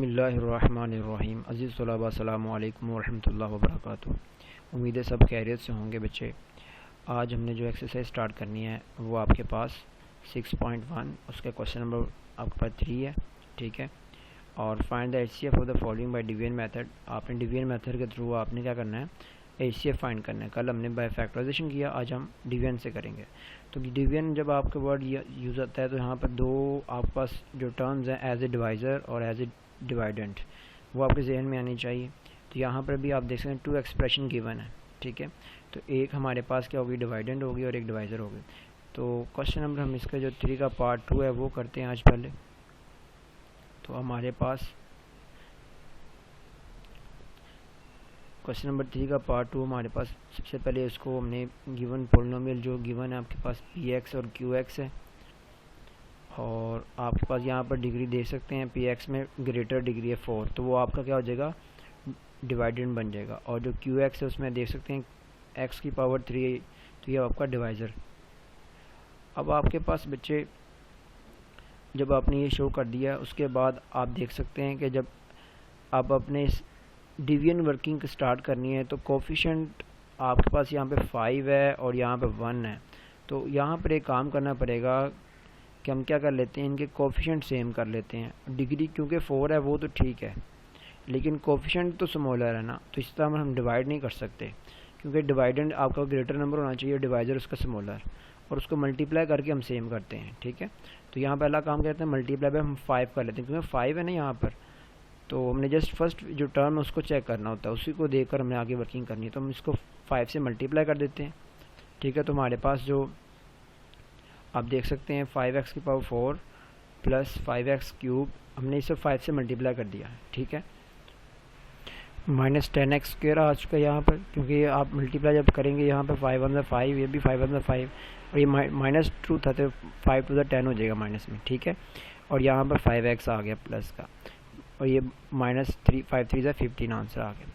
बिस्मिल्लाहिर्रहमानिर्रहीम। अज़ीज़ तलबा अस्सलामु अलैकुम वरहमतुल्लाहि वबरकातुहू। उम्मीद है सब खैरियत से होंगे बच्चे। आज हमने जो एक्सरसाइज स्टार्ट करनी है वो आपके पास 6.1 उसका क्वेश्चन नंबर आपके पास 3 है, ठीक है। और find the HCF of the following by division method. आपने डिवीजन मेथड के थ्रू आपने क्या करना है, एचसीएफ फाइंड करना है। कल हमने बाय फैक्टराइजेशन किया, आज हम डिवीजन से करेंगे। तो डिवीजन जब आपका वर्ड यूज़ होता है तो यहाँ पर दो आपके पास जो टर्म्स हैं, एज ए डिवाइज़र और एज ए डिवाइडेंट, वो आपके जहन में आनी चाहिए। तो यहाँ पर भी आप देख सकते हैं 2 एक्सप्रेशन गिवन है, ठीक है। तो एक हमारे पास क्या होगी, डिवाइडेंट होगी और एक डिवाइज़र होगी। तो क्वेश्चन नंबर हम इसका जो 3 का पार्ट 2 है वो करते हैं आज पहले। तो हमारे पास क्वेश्चन नंबर 3 का पार्ट 2 हमारे पास सबसे पहले इसको हमने गिवन पोलिनोमियल जो गिवन है आपके पास px और qx है, और आपके पास यहाँ पर डिग्री देख सकते हैं px में ग्रेटर डिग्री है 4, तो वो आपका क्या हो जाएगा, डिवाइडेंट बन जाएगा। और जो qx है उसमें देख सकते हैं x की पावर 3, तो ये आपका डिवाइज़र। अब आपके पास बच्चे जब आपने ये शो कर दिया उसके बाद आप देख सकते हैं कि जब आप अपने डिवीजन वर्किंग स्टार्ट करनी है तो कोफिशिएंट आपके पास यहाँ पे 5 है और यहाँ पे 1 है। तो यहाँ पर एक काम करना पड़ेगा कि हम क्या कर लेते हैं, इनके कोफिशिएंट सेम कर लेते हैं। डिग्री क्योंकि 4 है वो तो ठीक है, लेकिन कोफिशिएंट तो स्मॉलर है ना, तो इस तरह हम डिवाइड नहीं कर सकते, क्योंकि डिवाइडेंट आपका ग्रेटर नंबर होना चाहिए, डिवाइज़र उसका स्मॉलर, और उसको मल्टीप्लाई करके हम सेम करते हैं, ठीक है। तो यहाँ पहला काम करते हैं, मल्टीप्लाई पे हम 5 कर लेते हैं, क्योंकि 5 है ना यहाँ पर। तो हमने जस्ट फर्स्ट जो टर्म है उसको चेक करना होता है, उसी को देखकर हमने आगे वर्किंग करनी है। तो हम इसको 5 से मल्टीप्लाई कर देते हैं, ठीक है। तो हमारे पास जो आप देख सकते हैं 5x की पावर 4 प्लस 5x क्यूब, हमने इसे 5 से मल्टीप्लाई कर दिया, ठीक है। माइनस 10x स्क्वायर आ चुका है यहाँ पर, क्योंकि आप मल्टीप्लाई जब करेंगे यहाँ पर 5 1 5, ये भी 5 1 5, और ये माइनस 2 था तो 5 2 10 हो जाएगा माइनस में, ठीक है। और यहाँ पर 5x आ गया प्लस का, और ये माइनस 3 5 3 से 15 आंसर आ गया।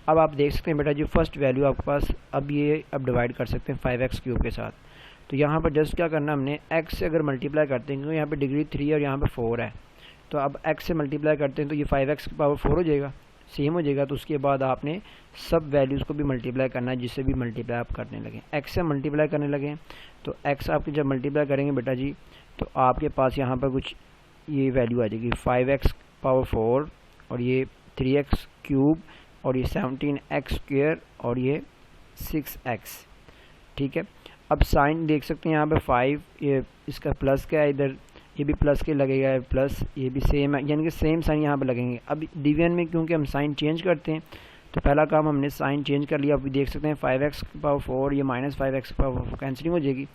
अब आप देख सकते हैं बेटा जो फर्स्ट वैल्यू आपके पास, अब ये अब डिवाइड कर सकते हैं 5x क्यूब के साथ। तो यहाँ पर जस्ट क्या करना, हमने x से अगर मल्टीप्लाई करते हैं, क्योंकि यहाँ पे डिग्री 3 और यहाँ पे 4 है, तो अब x से मल्टीप्लाई करते हैं तो ये 5x की पावर 4 हो जाएगा, सेम हो जाएगा। तो उसके बाद आपने सब वैल्यूज़ को भी मल्टीप्लाई करना है, जिससे भी मल्टीप्लाई आप करने लगें, x से मल्टीप्लाई करने लगें। तो x आपके जब मल्टीप्लाई करेंगे बेटा जी, तो आपके पास यहाँ पर कुछ ये वैल्यू आ जाएगी 5x पावर 4 और ये 3x क्यूब और ये 17x स्क्वायर और ये 6x, ठीक है। अब साइन देख सकते हैं यहाँ पे 5, ये इसका प्लस का है, इधर ये भी प्लस के लगेगा, प्लस ये भी सेम है, यानी कि सेम साइन यहाँ पे लगेंगे। अब डिवीजन में क्योंकि हम साइन चेंज करते हैं, तो पहला काम हमने साइन चेंज कर लिया। अब देख सकते हैं 5x की पावर 4 ये माइनस 5x की पावर 4 कैंसिलिंग हो जाएगी।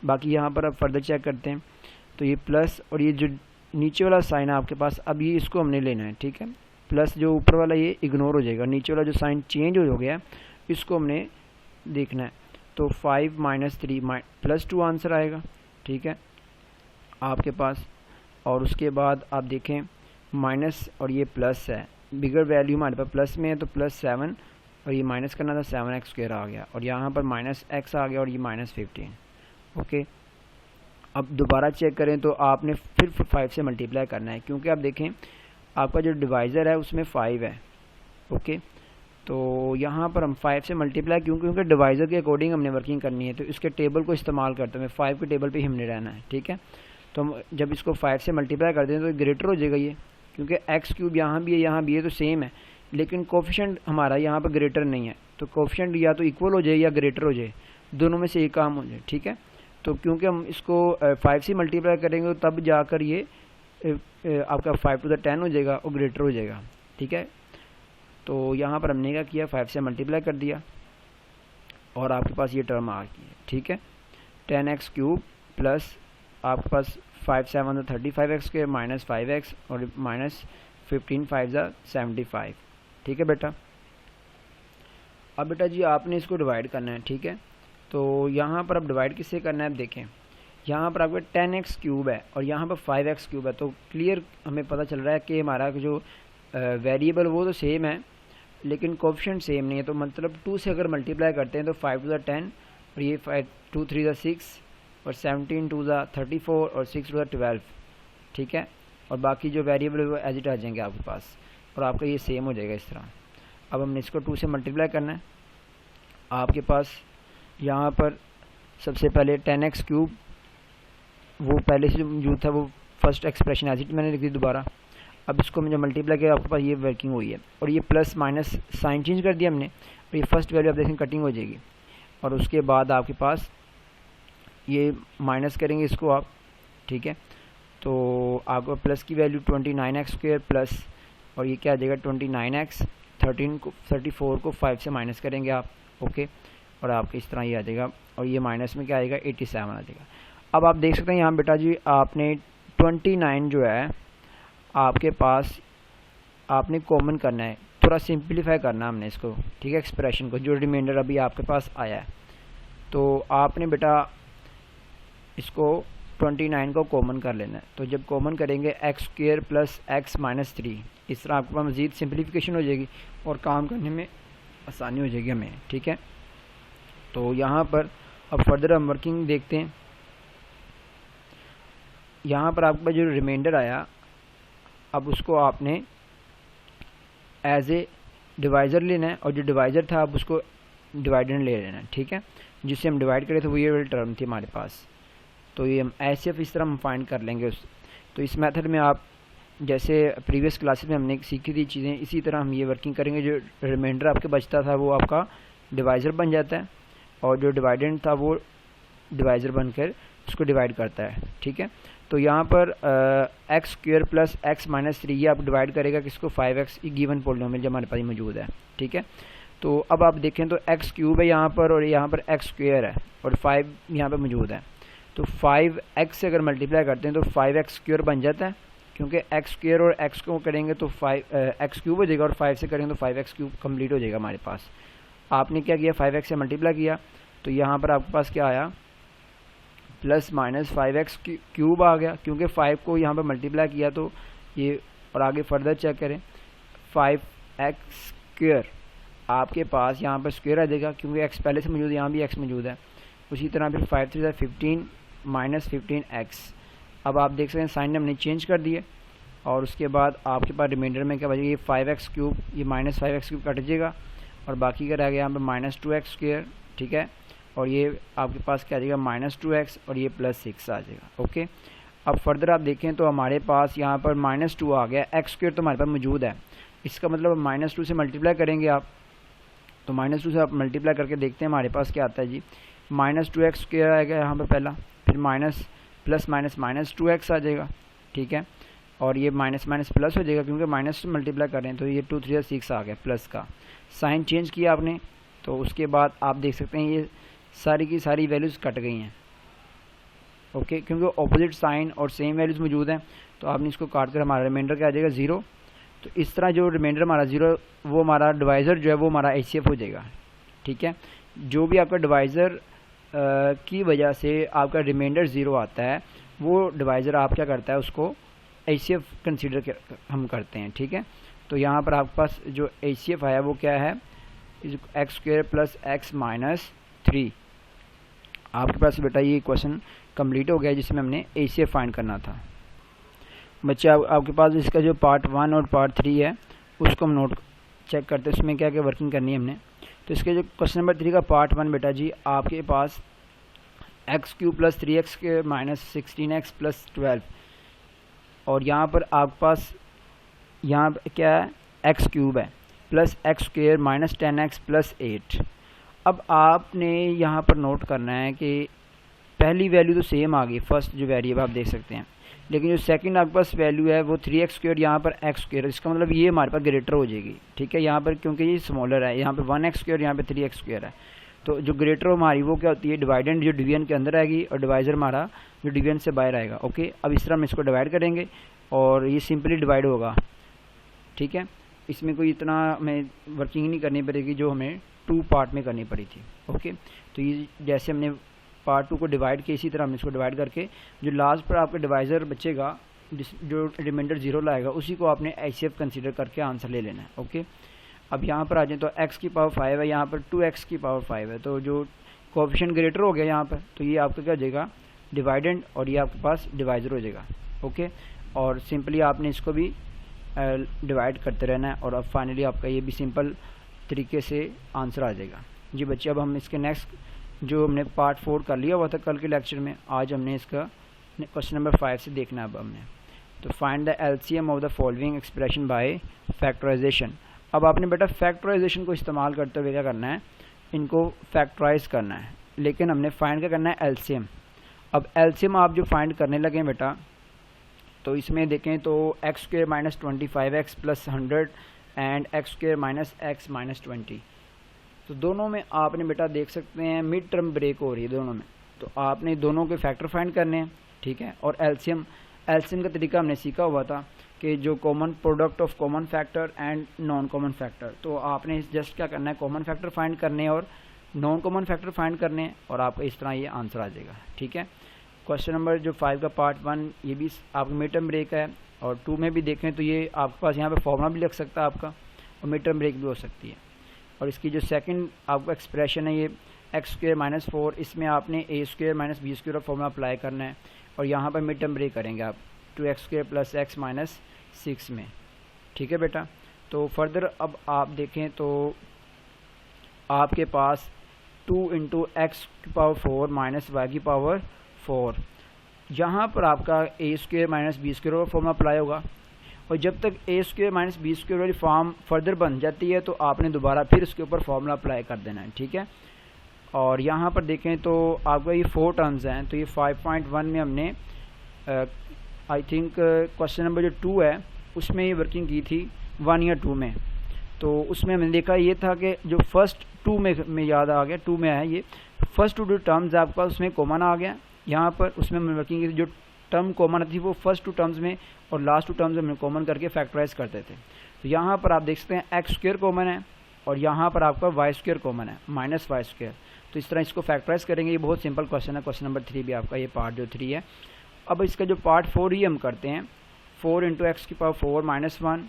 बाकी यहाँ पर अब फर्दर चेक करते हैं, तो ये प्लस और ये जो नीचे वाला साइन है आपके पास, अब ये इसको हमने लेना है, ठीक है। प्लस जो ऊपर वाला ये इग्नोर हो जाएगा, नीचे वाला जो साइन चेंज हो गया इसको हमने देखना है। तो 5 माइनस 3 प्लस 2 आंसर आएगा, ठीक है आपके पास। और उसके बाद आप देखें माइनस और ये प्लस है, बिगर वैल्यू हमारे पास प्लस में है तो प्लस 7 और ये माइनस करना था 7x स्क्वायर आ गया, और यहाँ पर माइनस x आ गया और ये माइनस 15, ओके। अब दोबारा चेक करें तो आपने फिर 5 से मल्टीप्लाई करना है, क्योंकि आप देखें आपका जो डिवाइज़र है उसमें 5 है, ओके। तो यहाँ पर हम 5 से मल्टीप्लाई क्योंकि डिवाइज़र के अकॉर्डिंग हमने वर्किंग करनी है, तो इसके टेबल को इस्तेमाल करते हुए 5 के टेबल पे ही हमने रहना है, ठीक है। तो हम जब इसको 5 से मल्टीप्लाई कर दें तो ग्रेटर हो जाएगा ये, क्योंकि x क्यूब यहाँ भी है यहाँ भी है तो सेम है, लेकिन कोफिशिएंट हमारा यहाँ पर ग्रेटर नहीं है। तो कोफिशिएंट या तो इक्वल हो जाए या ग्रेटर हो जाए, दोनों में से एक काम हो जाए, ठीक है। तो क्योंकि हम इसको 5 से मल्टीप्लाई करेंगे तब जाकर ये आपका 5 to the 10 हो जाएगा और ग्रेटर हो जाएगा, ठीक है। तो यहाँ पर हमने क्या किया, 5 से मल्टीप्लाई कर दिया और आपके पास ये टर्म आ गई है, ठीक है। 10x क्यूब प्लस आपके पास 5 7 35x के माइनस 5x और माइनस 15 5 75, ठीक है बेटा। अब बेटा जी आपने इसको डिवाइड करना है, ठीक है। तो यहाँ पर अब डिवाइड किससे करना है, अब देखें यहाँ पर आपका 10x क्यूब है और यहाँ पर 5x क्यूब है, तो क्लियर हमें पता चल रहा है कि हमारा जो वेरिएबल वो तो सेम है लेकिन कोफिशिएंट सेम नहीं है। तो मतलब 2 से अगर मल्टीप्लाई करते हैं तो 5 to the 10 और ये 5 2 3 6 और 17 2 34 और 6 to the 12, ठीक है। और बाकी जो वेरिएबल है वो एज इट आ जाएंगे आपके पास, और आपका ये सेम हो जाएगा इस तरह। अब हमने इसको 2 से मल्टीप्लाई करना है। आपके पास यहाँ पर सबसे पहले 10x क्यूब, वो पहले से जो मौजूद था वो फर्स्ट एक्सप्रेशन एज इट मैंने लिख दी दोबारा। अब इसको मुझे मल्टीप्लाई किया, आपके पास ये वर्किंग हुई है, और ये प्लस माइनस साइन चेंज कर दिया हमने, और ये फर्स्ट वैल्यू आप देखें कटिंग हो जाएगी। और उसके बाद आपके पास ये माइनस करेंगे इसको आप, ठीक है। तो आपको प्लस की वैल्यू 29x² प्लस, और ये क्या आ जाएगा 29x, 34 को 5 से माइनस करेंगे आप, ओके। और आपके इस तरह ये आ जाएगा, और ये माइनस में क्या आएगा 87 आ जाएगा। अब आप देख सकते हैं यहाँ बेटा जी आपने 29 जो है आपके पास आपने कॉमन करना है, थोड़ा सिंप्लीफाई करना है हमने इसको, ठीक है, एक्सप्रेशन को, जो रिमाइंडर अभी आपके पास आया है। तो आपने बेटा इसको 29 को कॉमन कर लेना है। तो जब कॉमन करेंगे x² प्लस x माइनस 3, इस तरह आपके पास मज़ीद सिंप्लीफिकेशन हो जाएगी और काम करने में आसानी हो जाएगी हमें, ठीक है। तो यहाँ पर अब फर्दर हम वर्किंग देखते हैं। यहाँ पर आपके पास जो रिमाइंडर आया, अब उसको आपने एज ए डिवाइज़र लेना है, और जो डिवाइज़र था अब उसको डिवाइडेंड ले लेना है, ठीक है। जिससे हम डिवाइड करें तो वो ये वाली टर्म थी हमारे पास। तो ये हम ऐसे इस तरह हम फाइंड कर लेंगे तो इस मेथड में आप जैसे प्रीवियस क्लासेस में हमने सीखी थी चीज़ें, इसी तरह हम ये वर्किंग करेंगे। जो रिमाइंडर आपके बचता था वो आपका डिवाइज़र बन जाता है, और जो डिवाइडेंड था वो डिवाइज़र बनकर उसको डिवाइड करता है, ठीक है। तो यहाँ पर x² प्लस x माइनस 3 ये आप डिवाइड करेगा किसको 5x, गिवन पॉलिनोमियल जो हमारे पास मौजूद है, ठीक है। तो अब आप देखें तो x³ है यहाँ पर, और यहाँ पर x² है, और 5 यहाँ पर मौजूद है। तो 5x से अगर मल्टीप्लाई करते हैं तो 5x² बन जाता है, क्योंकि x² और x को करेंगे तो x³ हो जाएगा, और 5 से करेंगे तो 5x³ कम्प्लीट हो जाएगा हमारे पास। आपने क्या किया 5x से मल्टीप्लाई किया, तो यहाँ पर आपके पास क्या आया प्लस माइनस 5x³ आ गया, क्योंकि 5 को यहाँ पर मल्टीप्लाई किया तो ये, और आगे फर्दर चेक करें 5x² आपके पास यहाँ पर स्क्वायर आ जाएगा, क्योंकि x पहले से मौजूद है, यहाँ भी x मौजूद है। उसी तरह फिर 5 3 15 माइनस 15x। अब आप देख सकते हैं साइन हमने चेंज कर दिए, और उसके बाद आपके पास रिमाइंडर में क्या बचेगा, ये 5x³, ये माइनस 5x³ कट जाएगा, और बाकी का रह गया यहाँ पर माइनस 2x², ठीक है। और ये आपके पास क्या आ जाएगा माइनस 2x, और ये प्लस 6 आ जाएगा, ओके। अब फर्दर आप देखें तो हमारे पास यहाँ पर -2 आ गया, x² तो हमारे पास मौजूद है, इसका मतलब -2 से मल्टीप्लाई करेंगे आप, तो -2 से आप मल्टीप्लाई करके देखते हैं हमारे पास क्या आता है जी, -2x² आएगा यहाँ पर पहला, फिर माइनस प्लस माइनस -2x आ जाएगा, ठीक है। और ये माइनस माइनस प्लस हो जाएगा, क्योंकि माइनस से मल्टीप्लाई कर रहे हैं, तो ये 2 3 6 आ गया प्लस का। साइन चेंज किया आपने, तो उसके बाद आप देख सकते हैं ये सारी की सारी वैल्यूज़ कट गई हैं, ओके, क्योंकि ऑपोजिट साइन और सेम वैल्यूज़ मौजूद हैं। तो आपने इसको काट कर हमारा रिमाइंडर क्या आ जाएगा 0। तो इस तरह जो रिमाइंडर हमारा 0, वो हमारा डिवाइज़र जो है वो हमारा HCF हो जाएगा, ठीक है। जो भी आपका डिवाइज़र की वजह से आपका रिमाइंडर 0 आता है, वो डिवाइज़र आप क्या करता है उसको HCF कंसीडर हम करते हैं, ठीक है। तो यहाँ पर आपके पास जो HCF आया वो क्या है, x² प्लस x माइनस 3। आपके पास बेटा ये क्वेश्चन कंप्लीट हो गया जिसमें हमने HCF फाइंड करना था। बच्चे आपके पास इसका जो पार्ट 1 और पार्ट 3 है उसको हम नोट चेक करते हैं, उसमें क्या क्या वर्किंग करनी है हमने। तो इसके जो क्वेश्चन नंबर 3 का पार्ट 1 बेटा जी आपके पास x³ plus 3x minus 16x plus 12, और यहाँ पर आपके पास यहाँ क्या है x³ है plus x² minus 10x plus 8। अब आपने यहाँ पर नोट करना है कि पहली वैल्यू तो सेम आ गई, फर्स्ट जो वेरिएबल आप देख सकते हैं, लेकिन जो सेकंड आपके पास वैल्यू है वो 3x², यहाँ पर x², इसका मतलब ये हमारे पास ग्रेटर हो जाएगी, ठीक है। यहाँ पर क्योंकि ये स्मॉलर है, यहाँ पर 1x², यहाँ पर 3x² है, तो जो ग्रेटर हमारी वो क्या होती है डिवाइडेंड, जो डिवीजन के अंदर आएगी, और डिवाइज़र हमारा जो डिवीजन से बाहर आएगा, ओके। अब इस तरह हम इसको डिवाइड करेंगे और ये सिंपली डिवाइड होगा, ठीक है। इसमें कोई इतना हमें वर्किंग नहीं करनी पड़ेगी जो हमें 2 पार्ट में करनी पड़ी थी, ओके। तो ये जैसे हमने पार्ट 2 को डिवाइड किया, इसी तरह हम इसको डिवाइड करके जो लास्ट पर आपका डिवाइज़र बचेगा, जो रिमाइंडर 0 लाएगा, उसी को आपने HCF कंसीडर करके आंसर ले लेना है, ओके। अब यहाँ पर आ जाए तो x की पावर 5 है, यहाँ पर 2x की पावर 5 है, तो जो कोएफिशिएंट ग्रेटर हो गया यहाँ पर, तो ये आपका क्या हो जाएगा डिवाइडेंड, और ये आपके पास डिवाइज़र हो जाएगा, ओके। और सिंपली आपने इसको भी डिवाइड करते रहना है और अब फाइनली आपका ये भी सिंपल तरीके से आंसर आ जाएगा। जी बच्चे, अब हम इसके नेक्स्ट जो हमने पार्ट 4 कर लिया हुआ था कल के लेक्चर में, आज हमने इसका क्वेश्चन नंबर 5 से देखना है अब हमने। तो find the LCM of the following expression by factorization. अब आपने बेटा फैक्टराइजेशन को इस्तेमाल करते हुए क्या करना है, इनको फैक्टराइज करना है, लेकिन हमने फाइंड क्या करना है, एलसीएम। अब एलसीएम आप जो फाइंड करने लगे बेटा, तो इसमें देखें तो x square minus 25x plus 100 and x square minus x minus 20, तो दोनों में आपने बेटा देख सकते हैं मिड टर्म ब्रेक हो रही है दोनों में, तो आपने दोनों के फैक्टर फाइंड करने हैं, ठीक है। और एलसीएम का तरीका हमने सीखा हुआ था कि जो common product of common factor and non common factor, तो आपने जस्ट क्या करना है, कॉमन फैक्टर फाइंड करने और नॉन कॉमन फैक्टर फाइंड करने और आपका इस तरह ये आंसर आ जाएगा, ठीक है। क्वेश्चन नंबर जो 5 का पार्ट 1 ये भी आपका मिड टर्म ब्रेक है, और 2 में भी देखें तो ये आपके पास यहाँ पे फॉर्मूला भी लग सकता है आपका, और मिड टर्म ब्रेक भी हो सकती है। और इसकी जो सेकंड आपका एक्सप्रेशन है ये एक्स स्क्वायर माइनस 4, इसमें आपने ए स्क्वायर माइनस बी स्क्वायर का फॉर्मूला अप्लाई करना है, और यहाँ पर मिड टर्म ब्रेक करेंगे आप 2x square plus x minus 6 में, ठीक है बेटा। तो फर्दर अब आप देखें तो आपके पास 2 इंटू एक्स की पावर 4 माइनस वाई की पावर 4, यहाँ पर आपका ए स्क्वायर माइनस बी स्क्वायर का फॉर्मूला अप्लाई होगा, और जब तक ए स्क्वायर माइनस बी स्क्वायर वाली फॉर्म फर्दर बन जाती है तो आपने दोबारा फिर उसके ऊपर फॉर्मूला अप्लाई कर देना है, ठीक है। और यहाँ पर देखें तो आपका ये 4 टर्म्स हैं, तो ये 5.1 में हमने आई थिंक क्वेश्चन नंबर जो 2 है उसमें ये वर्किंग की थी 1 या 2 में, तो उसमें हमने देखा ये था कि जो फर्स्ट 2 में याद आ गया, 2 में है ये फर्स्ट 2 टर्म्स आपका उसमें कॉमन आ गया यहाँ पर, उसमें हमने वर्किंग की जो टर्म कॉमन थी वो फर्स्ट 2 टर्म्स में और लास्ट 2 टर्म्स में कॉमन करके फैक्टराइज करते थे। तो यहाँ पर आप देख सकते हैं एक्स स्क्वायर कॉमन है और यहाँ पर आपका वाई स्क्वायर कॉमन है माइनस वाई स्क्वायर, तो इस तरह इसको फैक्टराइज करेंगे। ये बहुत सिंपल क्वेश्चन है, क्वेश्चन नंबर 3 भी आपका ये पार्ट जो 3 है। अब इसका जो पार्ट 4 ही हम करते हैं, 4 इंटू एक्स की पावर 4 माइनस 1,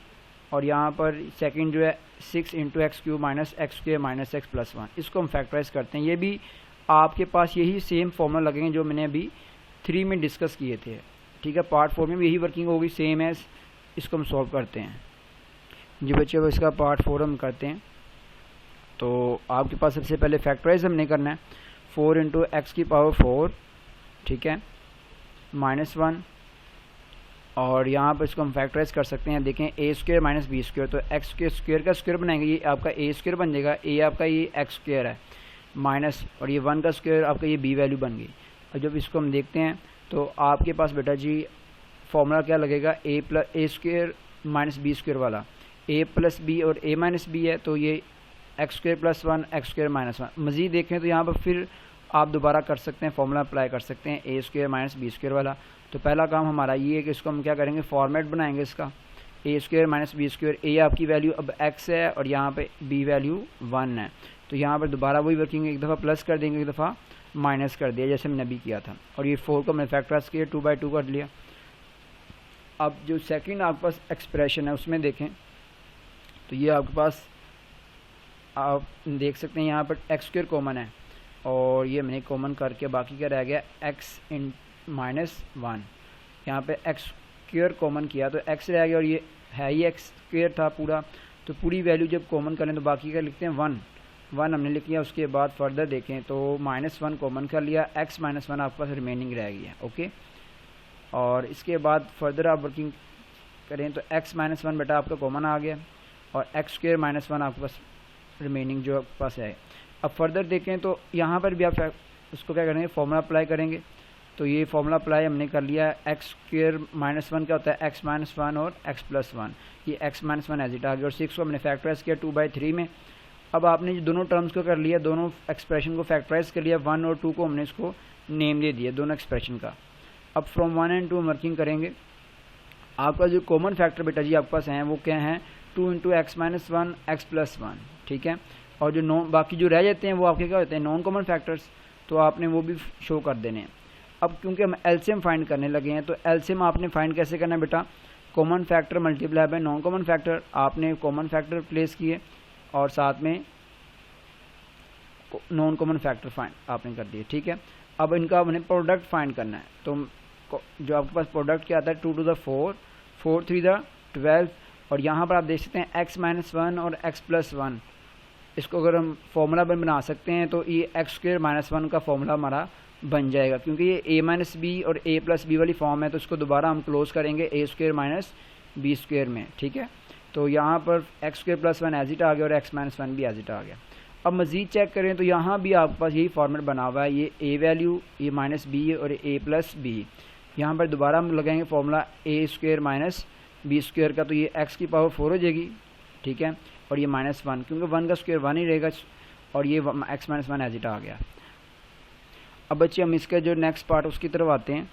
और यहाँ पर सेकेंड जो है 6 into x cube minus x square minus x plus 1, इसको हम फैक्टराइज करते हैं। ये भी आपके पास यही सेम फॉर्मूला लगेंगे जो मैंने अभी 3 में डिस्कस किए थे, ठीक है। पार्ट 4 में भी यही वर्किंग होगी सेम एज, इसको हम सॉल्व करते हैं जी बच्चे। अब इसका पार्ट 4 हम करते हैं, तो आपके पास सबसे पहले फैक्टराइज हमने करना है 4 इंटू एक्स की पावर 4, ठीक है, माइनस 1, और यहाँ पर इसको हम फैक्टराइज कर सकते हैं। देखें ए स्क्वायर माइनस बी स्क्वायर, तो एक्स के स्क्वायर का स्क्वायर बनाएंगे, ये आपका ए स्क्वायर बन जाएगा, ए आपका ये एक्स स्क्वायर है माइनस, और ये 1 का स्क्वायर आपका ये बी वैल्यू बन गई। और जब इसको हम देखते हैं तो आपके पास बेटा जी फॉर्मूला क्या लगेगा, ए स्क्वायर माइनस बी स्क्वायर वाला, ए प्लस बी और ए माइनस बी है, तो ये x square plus 1 x square minus 1। मज़ीद देखें तो यहाँ पर फिर आप दोबारा कर सकते हैं, फॉर्मूला अप्लाई कर सकते हैं ए स्क्वायर माइनस बी स्क्वायर वाला। तो पहला काम हमारा ये है कि इसको हम क्या करेंगे, फॉर्मेट बनाएंगे इसका, ए स्क्वायर माइनस बी स्क्वायर, ए आपकी वैल्यू अब एक्स है और यहाँ पे बी वैल्यू 1 है, तो यहाँ पर दोबारा वही वर्किंग, एक दफ़ा प्लस कर देंगे एक दफ़ा माइनस कर दिया जैसे हमने अभी किया था, और ये 4 को मैंने फैक्टराइज किया 2/2 कर लिया। अब जो सेकंड आपके पास एक्सप्रेशन है उसमें देखें तो ये आपके पास आप देख सकते हैं यहाँ पर एक्स स्क्वायर कॉमन है, और ये मैंने कॉमन करके बाकी क्या रह गया एक्स इन माइनस 1, यहाँ पे एक्स स्क्वायर कॉमन किया तो एक्स रह गया, और ये है ही एक्स स्क्वायर था पूरा, तो पूरी वैल्यू जब कॉमन करें तो बाकी का लिखते हैं 1 हमने लिख लिया। उसके बाद फर्दर देखें तो -1 कॉमन कर लिया, x -1 आपके पास रिमेनिंग रह गया, ओके। और इसके बाद फर्दर आप वर्किंग करें तो x -1 बेटा आपका कॉमन आ गया, और एक्स स्क्वायर -1 आपके पास रिमेनिंग जो आपके पास है। अब फर्दर देखें तो यहाँ पर भी आप उसको क्या करेंगे, फॉर्मूला अप्लाई करेंगे, तो ये फॉर्मूला अप्लाई हमने कर लिया। एक्स स्क्वायर -1 क्या होता है, x -1 और x + 1, ये x -1 एज इट आ गया, और 6 को हमने फैक्टराइज किया 2/3 में। अब आपने जो दोनों टर्म्स को कर लिया, दोनों एक्सप्रेशन को फैक्टराइज कर लिया, 1 और 2 को हमने इसको नेम दे दिया दोनों एक्सप्रेशन का। अब फ्रॉम 1 एंड 2 वर्किंग करेंगे। आपका जो कॉमन फैक्टर बेटा जी आपके पास हैं वो क्या हैं, 2 × x - 1 x + 1, ठीक है। और जो बाकी जो रह जाते हैं वो आपके क्या होते हैं, नॉन कॉमन फैक्टर्स, तो आपने वो भी शो कर देने हैं। अब क्योंकि हम एलसीएम फाइंड करने लगे हैं, तो एलसीएम आपने फाइंड कैसे करना है बेटा, common factor multiply by non common factor, आपने कॉमन फैक्टर प्लेस किए और साथ में नॉन कॉमन फैक्टर फाइंड आपने कर दिए, ठीक है। अब इनका हमने प्रोडक्ट फाइंड करना है, तो जो आपके पास प्रोडक्ट क्या आता है 2 to the 4, 4 3 the 12, और यहाँ पर आप देख सकते हैं x-1 और x+1। इसको अगर हम फॉर्मूला बना सकते हैं तो ये x² -1 का फॉर्मूला हमारा बन जाएगा, क्योंकि ये a-b और a+b वाली फॉर्म है, तो इसको दोबारा हम क्लोज करेंगे a² - b² में। ठीक है, तो यहाँ पर x² + 1 एज इट आ गया और x-1 भी एज इट आ गया। अब मज़ीद चेक करें तो यहाँ भी आपके पास यही फॉर्मेट बना हुआ है, ये a वैल्यू, ये -b और a+b। यहाँ पर दोबारा हम लगाएंगे फॉर्मूला a² - b² का, तो ये x की पावर 4 हो जाएगी। ठीक है, और ये -1, क्योंकि 1 का स्क्वायर 1 ही रहेगा, और ये x-1 एज इट आ गया। अब बच्चे हम इसका जो नेक्स्ट पार्ट उसकी तरफ आते हैं।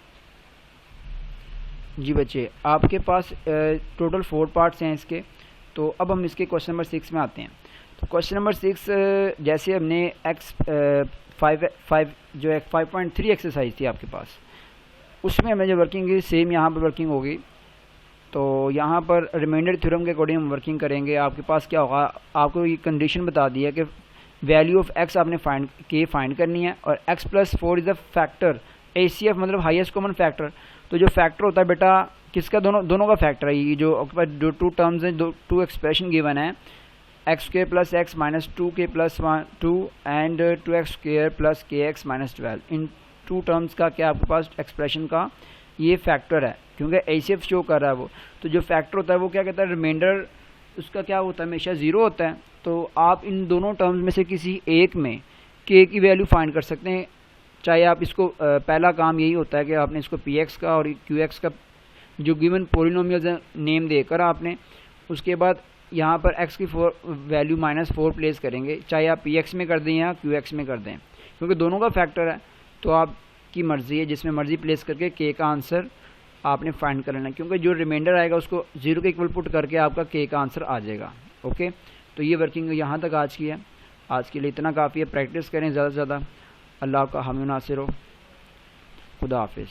जी बच्चे, आपके पास टोटल 4 पार्ट्स हैं इसके, तो अब हम इसके क्वेश्चन नंबर 6 में आते हैं। तो क्वेश्चन नंबर 6, जैसे हमने x5 जो है 5.3 एक्सरसाइज थी आपके पास, उसमें हमने जो वर्किंग की सेम यहाँ पर वर्किंग होगी। तो यहाँ पर रिमाइंडर थ्योरम के अकॉर्डिंग हम वर्किंग करेंगे। आपके पास क्या होगा, आपको ये कंडीशन बता दी है कि वैल्यू ऑफ x आपने फाइंड करनी है, और x+4 is a factor, ACF मतलब हाईएस्ट कॉमन फैक्टर। तो जो फैक्टर होता है बेटा किसका, दोनों का फैक्टर है। ये जो आपके पास जो 2 टर्म्स हैं, 2 एक्सप्रेशन गिवन है, x² + x - 2k + 2 and 2x² + kx - 12। In 2 terms का क्या आपके पास एक्सप्रेशन का ये फैक्टर है, क्योंकि ACF शो कर रहा है वो। तो जो फैक्टर होता है वो क्या कहता है, रिमाइंडर उसका क्या होता है, हमेशा 0 होता है। तो आप इन दोनों टर्म्स में से किसी एक में k की वैल्यू फाइंड कर सकते हैं। चाहे आप इसको पहला काम यही होता है कि आपने इसको px का और qx का जो गिवन पोलिनोमियल्स है नेम देकर आपने उसके बाद यहाँ पर x की वैल्यू -4 प्लेस करेंगे, चाहे आप px में कर दें या qx में कर दें, क्योंकि दोनों का फैक्टर है। तो आपकी मर्ज़ी है, जिसमें मर्ज़ी प्लेस करके k का आंसर आपने फाइंड कर लेना, क्योंकि जो रिमाइंडर आएगा उसको 0 के इक्वल पुट करके आपका k का आंसर आ जाएगा। ओके, तो ये वर्किंग यहाँ तक आज की है। आज के लिए इतना काफ़ी है, प्रैक्टिस करें ज़्यादा से ज़्यादा। अल्लाह का हामी नासिर हो। खुदा हाफिज़।